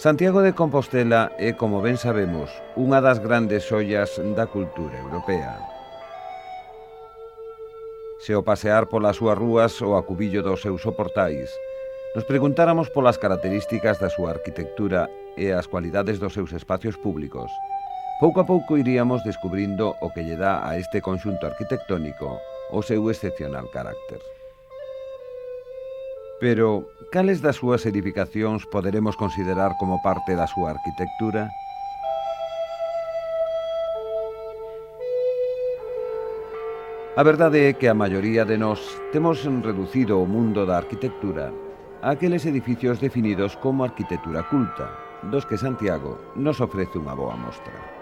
Santiago de Compostela é, como ben sabemos, unha das grandes xoias da cultura europea. Se ao pasear polas súas rúas ou a cubillo dos seus soportais, nos preguntáramos polas características da súa arquitectura e as cualidades dos seus espacios públicos, pouco a pouco iríamos descubrindo o que lle dá a este conxunto arquitectónico o seu excepcional carácter. Pero, cales das súas edificacións poderemos considerar como parte da súa arquitectura? A verdade é que a maioría de nós temos reducido o mundo da arquitectura a aqueles edificios definidos como arquitectura culta, dos que Santiago nos ofrece unha boa mostra.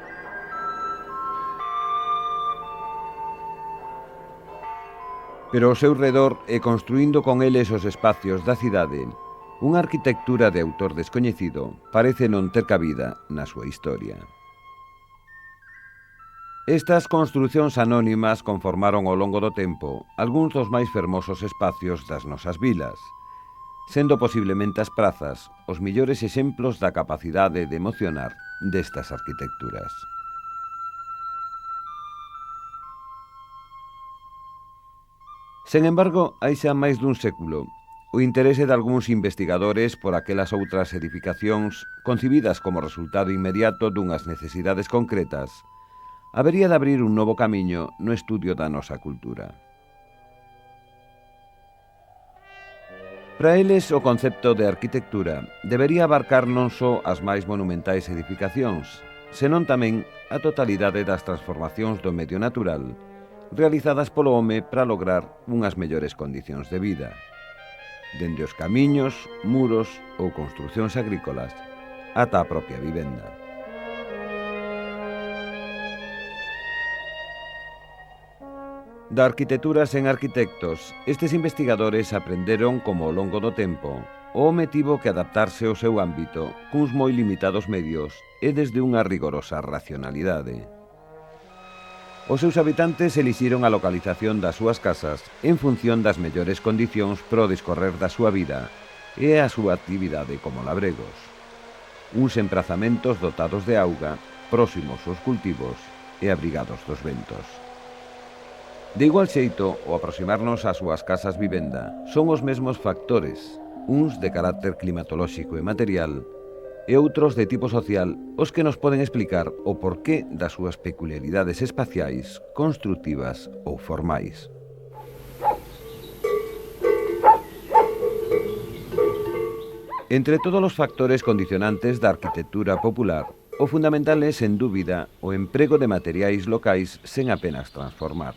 Pero ao seu redor e construindo con eles os espacios da cidade, unha arquitectura de autor descoñecido parece non ter cabida na súa historia. Estas construcións anónimas conformaron ao longo do tempo algúns dos máis fermosos espacios das nosas vilas, sendo posiblemente as prazas os millores exemplos da capacidade de emocionar destas arquitecturas. Sen embargo, hai xa máis dun século, o interese de algúns investigadores por aquelas outras edificacións concibidas como resultado inmediato dunhas necesidades concretas habería de abrir un novo camiño no estudio da nosa cultura. Para eles, o concepto de arquitectura debería abarcar non só as máis monumentais edificacións, senón tamén a totalidade das transformacións do medio natural realizadas polo home para lograr unhas mellores condicións de vida, dende os camiños, muros ou construcións agrícolas ata a propia vivenda. Da arquitectura sen arquitectos, estes investigadores aprenderon como ao longo do tempo o home tivo que adaptarse ao seu ámbito cuns moi limitados medios e desde unha rigorosa racionalidade. Os seus habitantes elixiron a localización das súas casas en función das mellores condicións pro discorrer da súa vida e a súa actividade como labregos. Uns emprazamentos dotados de auga, próximos aos cultivos e abrigados dos ventos. De igual xeito, ao aproximarnos ás súas casas vivenda, son os mesmos factores, uns de carácter climatolóxico e material, e outros de tipo social os que nos poden explicar o porqué das súas peculiaridades espaciais, construtivas ou formais. Entre todos os factores condicionantes da arquitectura popular, o fundamental é, sen dúbida, o emprego de materiais locais sen apenas transformar.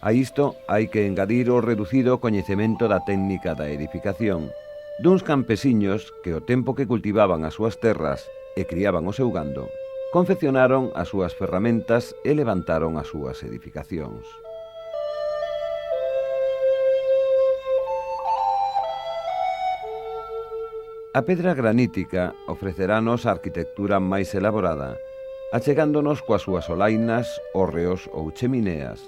A isto hai que engadir o reducido coñecemento da técnica da edificación, duns campesiños que ao tempo que cultivaban as súas terras e criaban o seu gando, confeccionaron as súas ferramentas e levantaron as súas edificacións. A pedra granítica ofrecerános a arquitectura máis elaborada, achegándonos coas súas solainas, hórreos ou chemineas,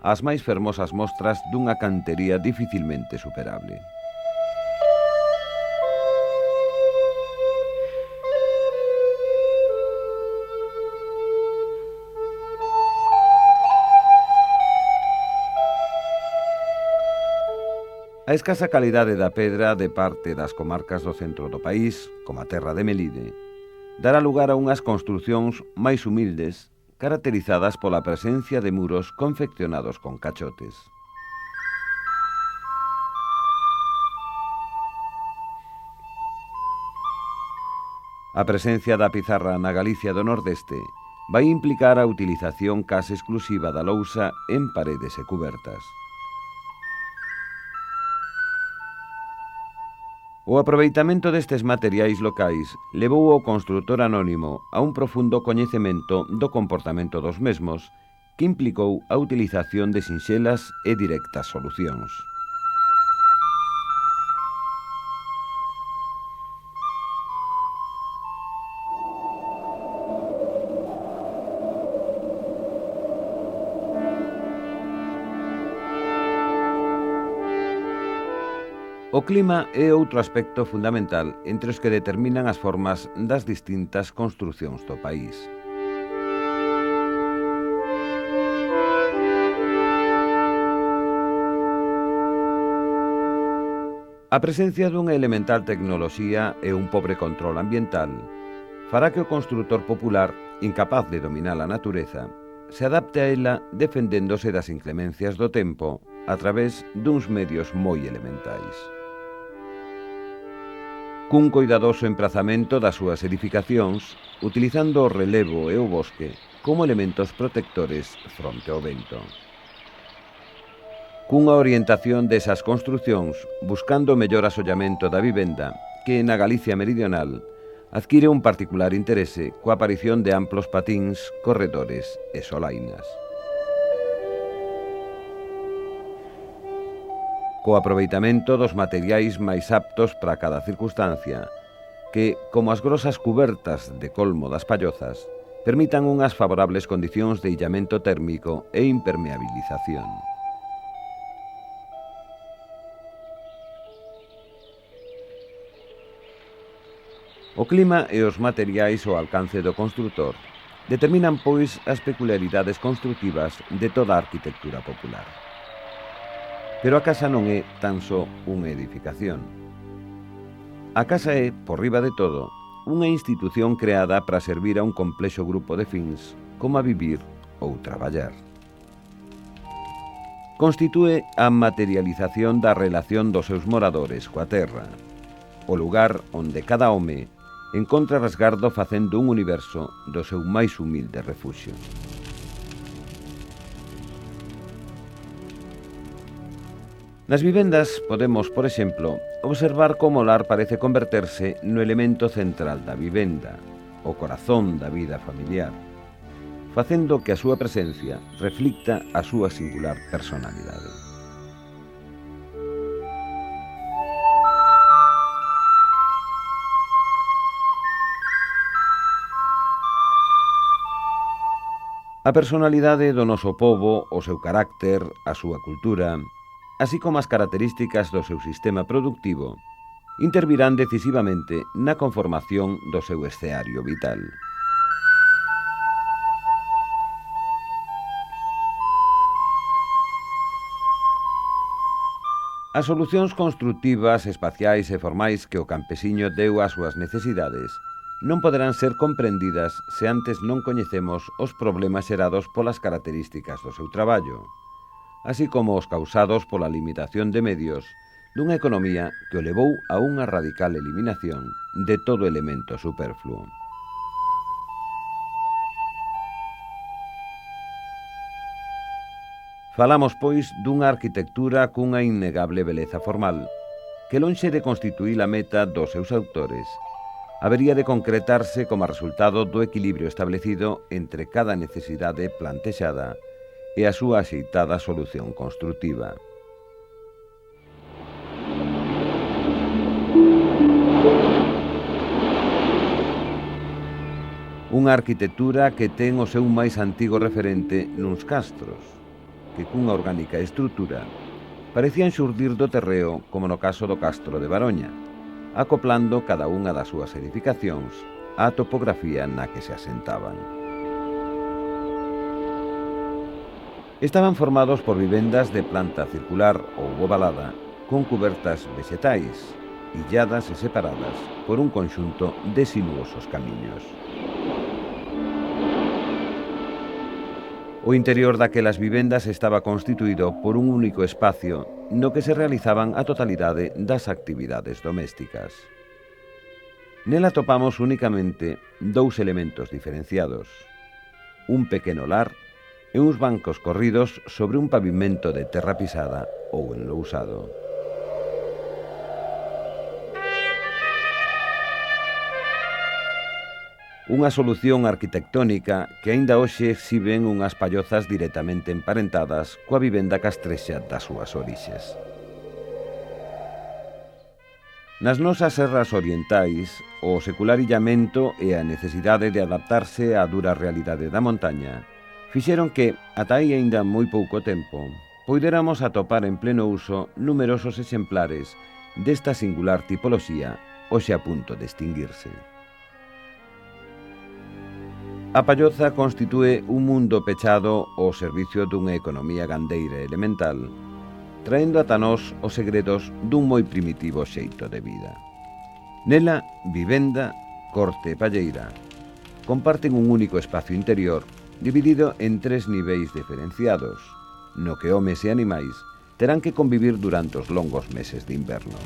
as máis fermosas mostras dunha cantería dificilmente superable. A escasa calidade da pedra de parte das comarcas do centro do país, como a terra de Melide, dará lugar a unhas construcións máis humildes, caracterizadas pola presencia de muros confeccionados con cachotes. A presencia da pizarra na Galicia do Nordeste vai implicar a utilización case exclusiva da lousa en paredes e cubertas. O aproveitamento destes materiais locais levou ao construtor anónimo a un profundo coñecemento do comportamento dos mesmos, que implicou a utilización de sinxelas e directas solucións. O clima é outro aspecto fundamental entre os que determinan as formas das distintas construcións do país. A presencia dunha elemental tecnoloxía e un pobre control ambiental fará que o construtor popular, incapaz de dominar a natureza, se adapte a ela defendéndose das inclemencias do tempo a través duns medios moi elementais. Cun coidadoso emprazamento das súas edificacións, utilizando o relevo e o bosque como elementos protectores fronte ao vento. Cunha orientación desas construcións, buscando o mellor asollamento da vivenda, que na Galicia meridional adquire un particular interese coa aparición de amplos patíns, corredores e solainas. Co aproveitamento dos materiais máis aptos para cada circunstancia, que, como as grosas cubertas de colmo das pallozas, permitan unhas favorables condicións de illamento térmico e impermeabilización. O clima e os materiais ao alcance do construtor determinan, pois, as peculiaridades construtivas de toda a arquitectura popular. Pero a casa non é tan só unha edificación. A casa é, por riba de todo, unha institución creada para servir a un complexo grupo de fins, como a vivir ou traballar. Constitúe a materialización da relación dos seus moradores coa terra, o lugar onde cada home encontra resgardo facendo un universo do seu máis humilde refuxio. Nas vivendas podemos, por exemplo, observar como o lar parece converterse no elemento central da vivenda, o corazón da vida familiar, facendo que a súa presencia reflicta a súa singular personalidade. A personalidade do noso pobo, o seu carácter, a súa cultura, así como as características do seu sistema productivo, intervirán decisivamente na conformación do seu escenario vital. As solucións construtivas, espaciais e formais que o campesiño deu ás súas necesidades non poderán ser comprendidas se antes non coñecemos os problemas xerados polas características do seu traballo, así como os causados pola limitación de medios dunha economía que o levou a unha radical eliminación de todo elemento superfluo. Falamos, pois, dunha arquitectura cunha innegable beleza formal, que lonxe de constituir a meta dos seus autores, habería de concretarse como resultado do equilibrio establecido entre cada necesidade plantexada e a súa axeitada solución construtiva. Unha arquitectura que ten o seu máis antigo referente nuns castros, que cunha orgánica estrutura parecían xurdir do terreo como no caso do Castro de Baroña, acoplando cada unha das súas edificacións á topografía na que se asentaban. Estaban formados por vivendas de planta circular ou ovalada, con cubertas vexetais, illadas e separadas por un conxunto de sinuosos camiños. O interior daquelas vivendas estaba constituído por un único espacio no que se realizaban a totalidade das actividades domésticas. Nela topamos únicamente dous elementos diferenciados: un pequeno lar e uns bancos corridos sobre un pavimento de terra pisada ou enlousado. Unha solución arquitectónica que aínda hoxe exhiben unhas pallozas directamente emparentadas coa vivenda castrexa das súas orixes. Nas nosas serras orientais, o secular illamento e a necesidade de adaptarse á dura realidade da montaña fixeron que, ata aí aínda moi pouco tempo, poidéramos atopar en pleno uso numerosos exemplares desta singular tipoloxía hoxe a punto de extinguirse. A palloza constitúe un mundo pechado ao servicio dunha economía gandeira elemental, traendo ata nós os segredos dun moi primitivo xeito de vida. Nela, vivenda, corte e palleira comparten un único espacio interior dividido en 3 niveis diferenciados, no que homes e animais terán que convivir durante os longos meses de inverno.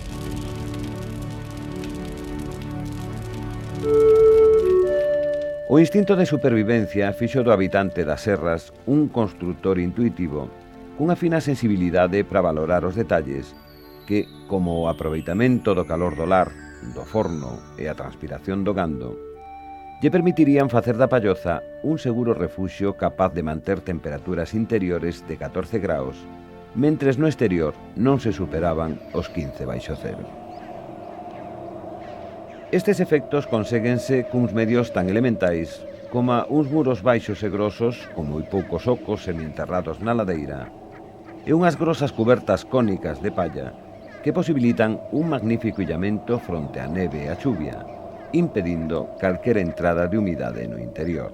O instinto de supervivencia fixo do habitante das serras un construtor intuitivo cunha fina sensibilidade para valorar os detalles que, como o aproveitamento do calor do lar, do forno e a transpiración do gando, lle permitirían facer da palloza un seguro refuxio capaz de manter temperaturas interiores de 14 graus, mentres no exterior non se superaban os 15 baixo cero. Estes efectos conséguense cuns medios tan elementais como uns muros baixos e grosos con moi poucos ocos semienterrados na ladeira e unhas grosas cubertas cónicas de palla que posibilitan un magnífico illamento fronte á neve e á chuvia, impedindo calquera entrada de humidade no interior.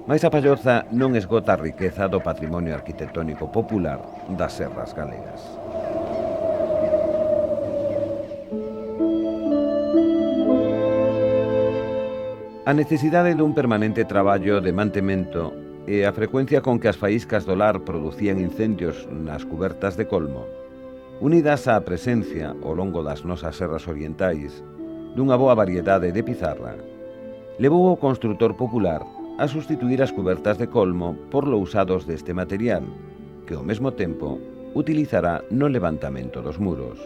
Mais a palloza non esgota a riqueza do patrimonio arquitectónico popular das serras galegas. A necesidade dun permanente traballo de mantemento e a frecuencia con que as faíscas do lar producían incendios nas cubertas de colmo, unidas á presencia ao longo das nosas serras orientais dunha boa variedade de pizarra, levou ao construtor popular a sustituir as cubertas de colmo por lousados deste material, que ao mesmo tempo utilizará no levantamento dos muros.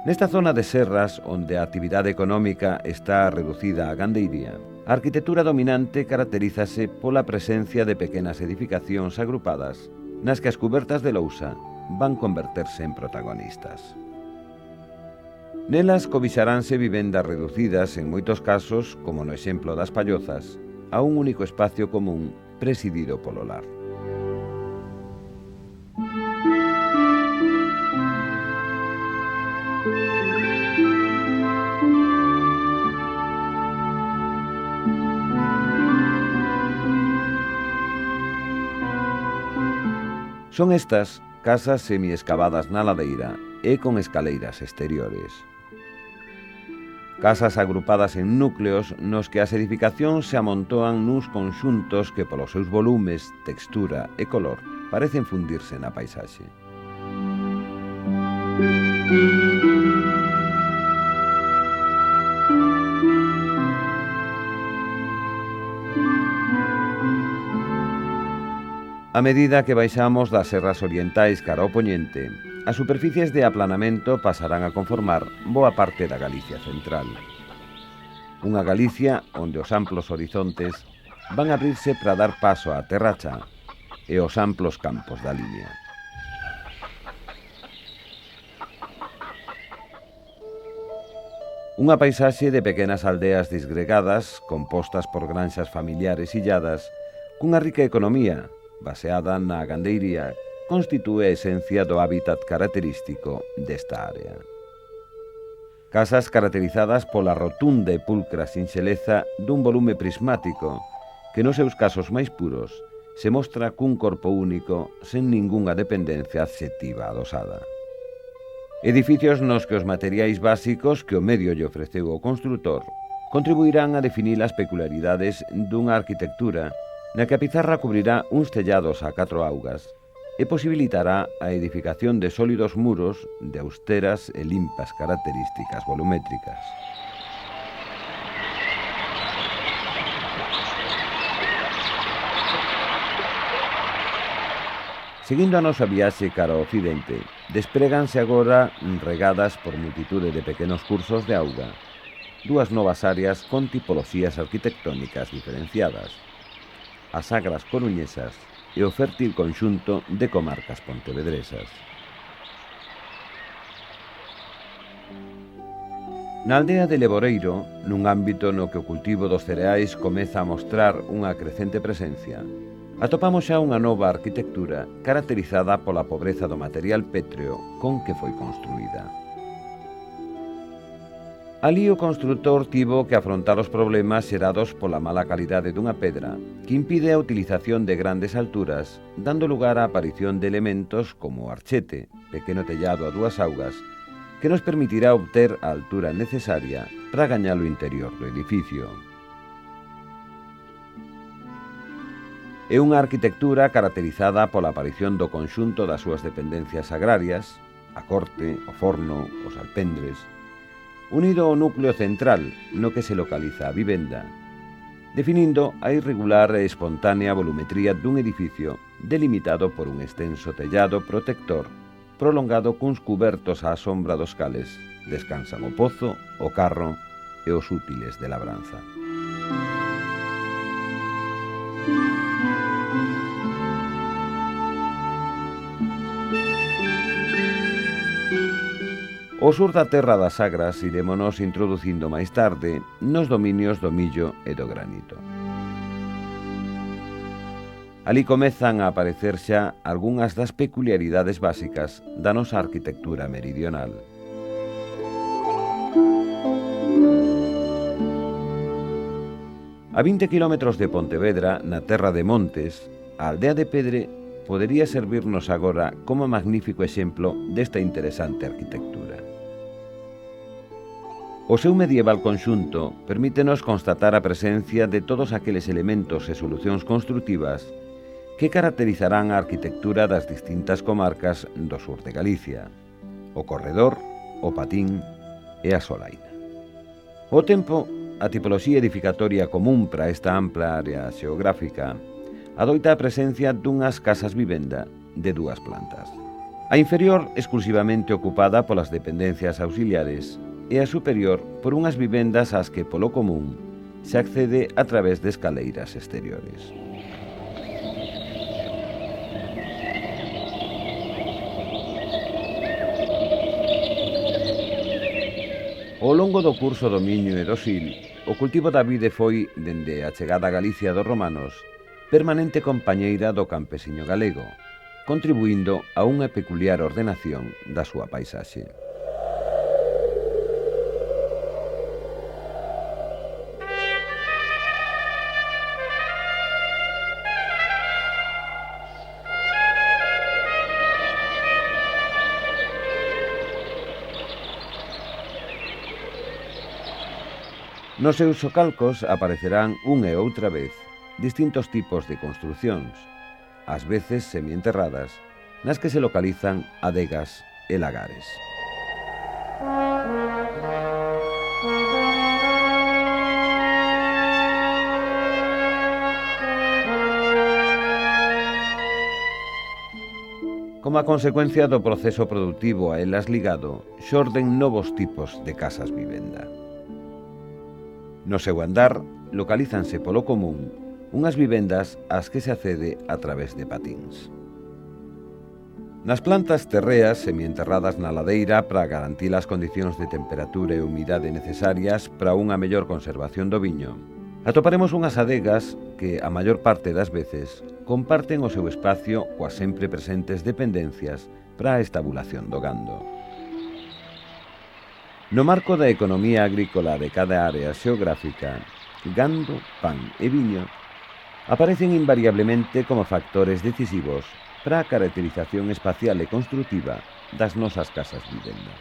Nesta zona de serras, onde a actividade económica está reducida á gandeiría, a arquitectura dominante caracterízase pola presencia de pequenas edificacións agrupadas nas que as cubertas de lousa van converterse en protagonistas. Nelas cobixaránse vivendas reducidas, en moitos casos, como no exemplo das pallozas, a un único espacio común presidido polo lar. Son estas casas semiescavadas na ladeira e con escaleiras exteriores. Casas agrupadas en núcleos nos que as edificacións se amontoan nuns conxuntos que polos seus volumes, textura e color parecen fundirse na paisaxe. A medida que baixamos das serras orientais cara ao poñente, as superficies de aplanamento pasarán a conformar boa parte da Galicia central. Unha Galicia onde os amplos horizontes van a abrirse para dar paso á terracha e os amplos campos da Limia. Unha paisaxe de pequenas aldeas disgregadas, compostas por granxas familiares illadas, cunha rica economía, baseada na gandeiría, constitúe a esencia do hábitat característico desta área. Casas caracterizadas pola rotunda e pulcra sinxeleza dun volume prismático que nos seus casos máis puros se mostra cun corpo único sen ningunha dependencia adxectiva adosada. Edificios nos que os materiais básicos que o medio lle ofreceu ao construtor contribuirán a definir as peculiaridades dunha arquitectura na que a pizarra cubrirá uns tellados a 4 augas e posibilitará a edificación de sólidos muros de austeras e limpas características volumétricas. Seguindo a nosa viaxe cara ao occidente, despréganse agora, regadas por multitude de pequenos cursos de auga, dúas novas áreas con tipoloxías arquitectónicas diferenciadas: as Sagras coruñesas e o fértil conxunto de comarcas pontevedresas. Na aldea de Leboreiro, nun ámbito no que o cultivo dos cereais comeza a mostrar unha crecente presencia, atopamos xa unha nova arquitectura caracterizada pola pobreza do material pétreo con que foi construída. Alí o construtor tivo que afrontar os problemas xerados pola mala calidade dunha pedra que impide a utilización de grandes alturas, dando lugar á aparición de elementos como o archete, pequeno tellado a dúas augas, que nos permitirá obter a altura necesaria para gañar o interior do edificio. É unha arquitectura caracterizada pola aparición do conxunto das súas dependencias agrarias, a corte, o forno, os alpendres, unido ao núcleo central no que se localiza a vivenda, definindo a irregular e espontánea volumetría dun edificio delimitado por un extenso tellado protector prolongado cuns cubertos á sombra dos cales descansan o pozo, o carro e os útiles de labranza. O sur da terra das Sagras irémonos introducindo máis tarde nos dominios do millo e do granito. Ali comezan a aparecer xa algunhas das peculiaridades básicas da nosa arquitectura meridional. A 20 kilómetros de Pontevedra, na terra de Montes, a aldea de Pedre podería servirnos agora como magnífico exemplo desta interesante arquitectura. O seu medieval conxunto permítenos constatar a presencia de todos aqueles elementos e solucións construtivas que caracterizarán a arquitectura das distintas comarcas do sur de Galicia: o corredor, o patín e a solaina. O tempo, a tipoloxía edificatoria común para esta ampla área xeográfica, adoita a presencia dunhas casas vivenda de dúas plantas. A inferior exclusivamente ocupada polas dependencias auxiliares e a superior por unhas vivendas ás que, polo común, se accede a través de escaleiras exteriores. Ao longo do curso do Miño e do Sil, o cultivo da vide foi, dende a chegada a Galicia dos romanos, permanente compañeira do campesiño galego, contribuindo a unha peculiar ordenación da súa paisaxe. Nos seus socalcos aparecerán unha e outra vez distintos tipos de construcións, ás veces semienterradas, nas que se localizan adegas e lagares. Como a consecuencia do proceso productivo a elas ligado, xorden novos tipos de casas vivenda. No seu andar, localízanse polo común unhas vivendas ás que se accede a través de patíns. Nas plantas terreas semienterradas na ladeira para garantir as condicións de temperatura e humidade necesarias para unha mellor conservación do viño, atoparemos unhas adegas que, a maior parte das veces, comparten o seu espacio coas sempre presentes dependencias para a estabulación do gando. No marco da economía agrícola de cada área xeográfica, gando, pan e viño aparecen invariablemente como factores decisivos para a caracterización espacial e construtiva das nosas casas vivenda.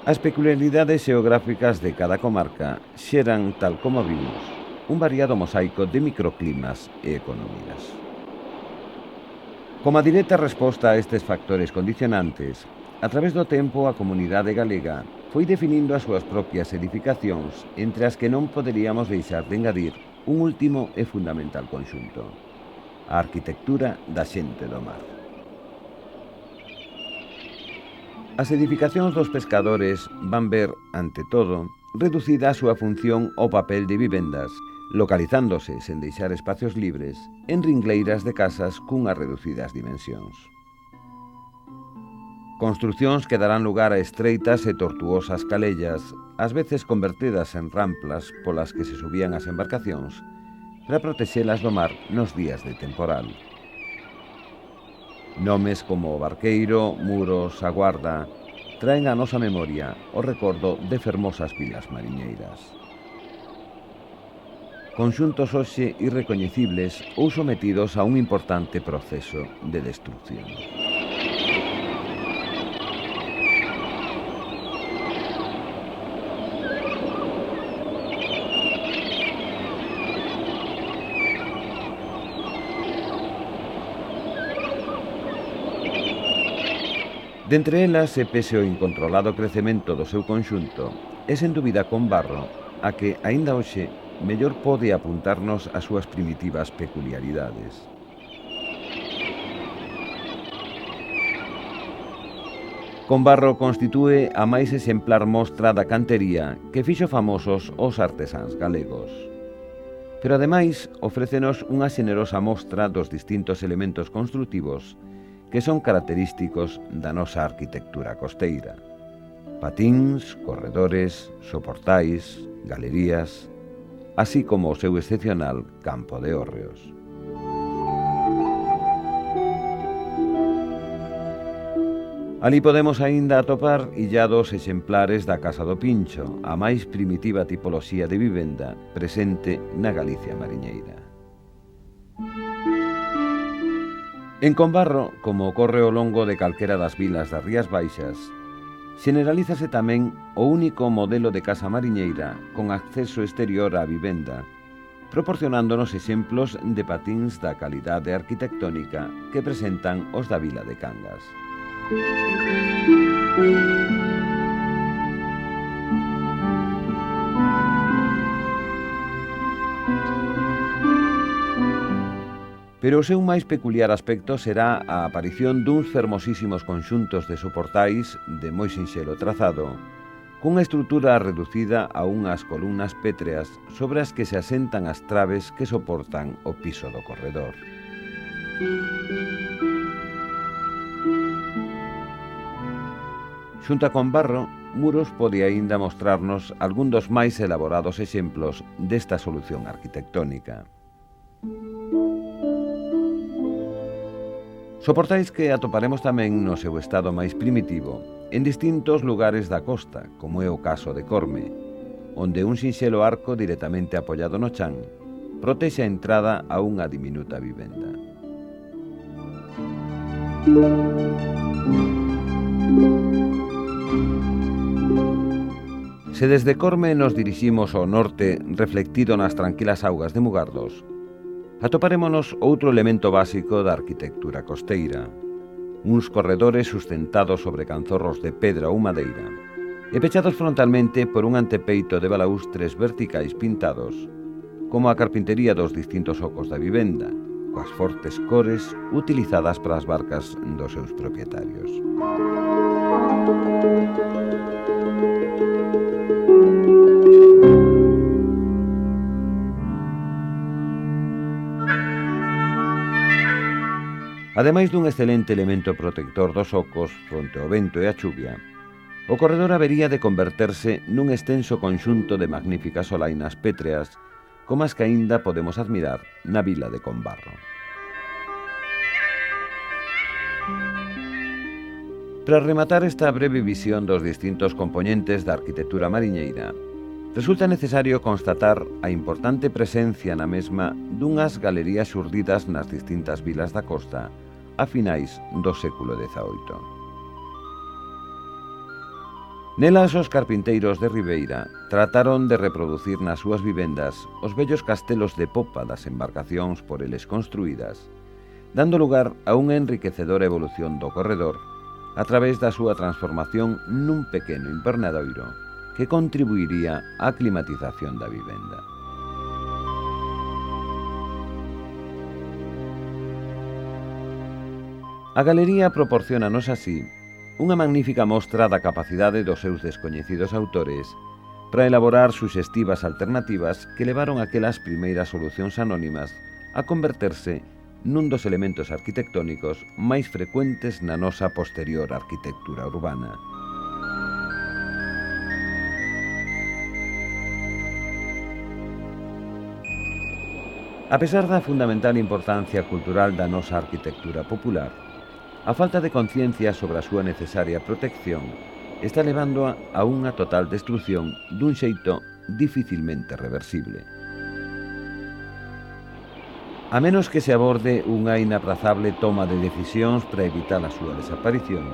As peculiaridades xeográficas de cada comarca xeran, tal como vimos, un variado mosaico de microclimas e economías. Como a directa resposta a estes factores condicionantes, a través do tempo a comunidade galega foi definindo as súas propias edificacións, entre as que non poderíamos deixar de engadir un último e fundamental conxunto: a arquitectura da xente do mar. As edificacións dos pescadores van ver, ante todo, reducida a súa función ao papel de vivendas, localizándose, sen deixar espacios libres, en ringleiras de casas cunhas reducidas dimensións. Construcións que darán lugar a estreitas e tortuosas calellas, ás veces convertidas en ramplas polas que se subían as embarcacións, para protexelas do mar nos días de temporal. Nomes como o Barqueiro, Muros, a Guarda, traen á nosa memoria o recordo de fermosas vilas mariñeiras. Conxuntos hoxe irrecoñecibles ou sometidos a un importante proceso de destrucción. Dentre elas, e pese ao incontrolado crecemento do seu conxunto, é sen dúbida Combarro a que, aínda hoxe, mellor pode apuntarnos as súas primitivas peculiaridades. Combarro constitúe a máis exemplar mostra da cantería que fixo famosos os artesáns galegos. Pero ademais ofrécenos unha xenerosa mostra dos distintos elementos construtivos que son característicos da nosa arquitectura costeira. Patíns, corredores, soportais, galerías, así como o seu excepcional campo de hórreos. Ali podemos aínda atopar illados exemplares da Casa do Pincho, a máis primitiva tipoloxía de vivenda presente na Galicia mariñeira. En Combarro, como ocorre ao longo de calquera das vilas das Rías Baixas, generalízase tamén o único modelo de casa mariñeira con acceso exterior á vivenda, proporcionándonos exemplos de patíns da calidade arquitectónica que presentan os da vila de Cangas. Pero o seu máis peculiar aspecto será a aparición duns fermosísimos conxuntos de soportais de moi sinxelo trazado, cunha estrutura reducida a unhas columnas pétreas sobre as que se asentan as traves que soportan o piso do corredor. Xunto a Combarro, Muros pode aínda mostrarnos algún dos máis elaborados exemplos desta solución arquitectónica. Soportais que atoparemos tamén no seu estado máis primitivo en distintos lugares da costa, como é o caso de Corme, onde un sinxelo arco directamente apoiado no chan protexe a entrada a unha diminuta vivenda. Se desde Corme nos diriximos ao norte reflectido nas tranquilas augas de Mugardos, atoparémonos outro elemento básico da arquitectura costeira, uns corredores sustentados sobre canzorros de pedra ou madeira e pechados frontalmente por un antepeito de balaustres verticais pintados, como a carpintería dos distintos ocos da vivenda, coas fortes cores utilizadas para as barcas dos seus propietarios. Ademais dun excelente elemento protector dos ocos fronte ao vento e a chuvia, o corredor habería de converterse nun extenso conxunto de magníficas solainas pétreas como as que aínda podemos admirar na vila de Combarro. Para rematar esta breve visión dos distintos componentes da arquitectura mariñeira, resulta necesario constatar a importante presencia na mesma dunhas galerías xurdidas nas distintas vilas da costa a finais do século XVIII. Nelas os carpinteiros de Ribeira trataron de reproducir nas súas vivendas os vellos castelos de popa das embarcacións por eles construídas, dando lugar a unha enriquecedora evolución do corredor a través da súa transformación nun pequeno invernadoiro que contribuiría á climatización da vivenda. A galería proporciónanos así unha magnífica mostra da capacidade dos seus descoñecidos autores para elaborar suxestivas alternativas que levaron aquelas primeiras solucións anónimas a converterse nun dos elementos arquitectónicos máis frecuentes na nosa posterior arquitectura urbana. A pesar da fundamental importancia cultural da nosa arquitectura popular, a falta de conciencia sobre a súa necesaria protección está levándoa a unha total destrucción dun xeito dificilmente reversible. A menos que se aborde unha inaprazable toma de decisións para evitar a súa desaparición,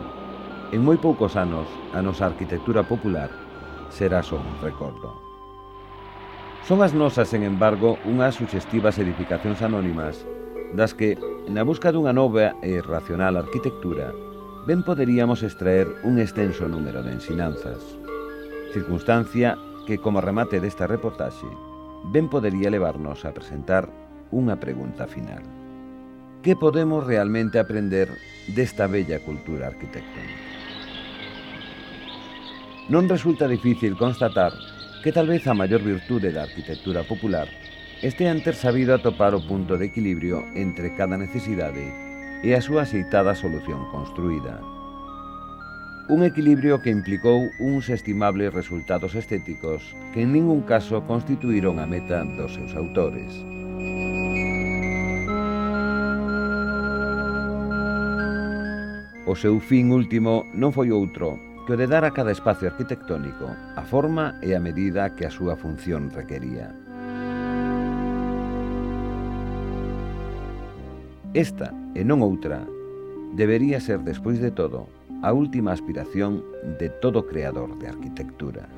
en moi poucos anos a nosa arquitectura popular será só un recordo. Son as nosas, sen embargo, unhas suxestivas edificacións anónimas das que, na busca dunha nova e racional arquitectura, ben poderíamos extraer un extenso número de ensinanzas. Circunstancia que, como remate desta reportaxe, ben podería levarnos a presentar unha pregunta final. Que podemos realmente aprender desta bella cultura arquitectónica? Non resulta difícil constatar que tal vez a maior virtude da arquitectura popular estea en ter sabido atopar o punto de equilibrio entre cada necesidade e a súa axeitada solución construída. Un equilibrio que implicou uns estimables resultados estéticos que en ningún caso constituíron a meta dos seus autores. O seu fin último non foi outro que o de dar a cada espacio arquitectónico a forma e a medida que a súa función requería. Esta, e non outra, debería ser, despois de todo, a última aspiración de todo creador de arquitectura.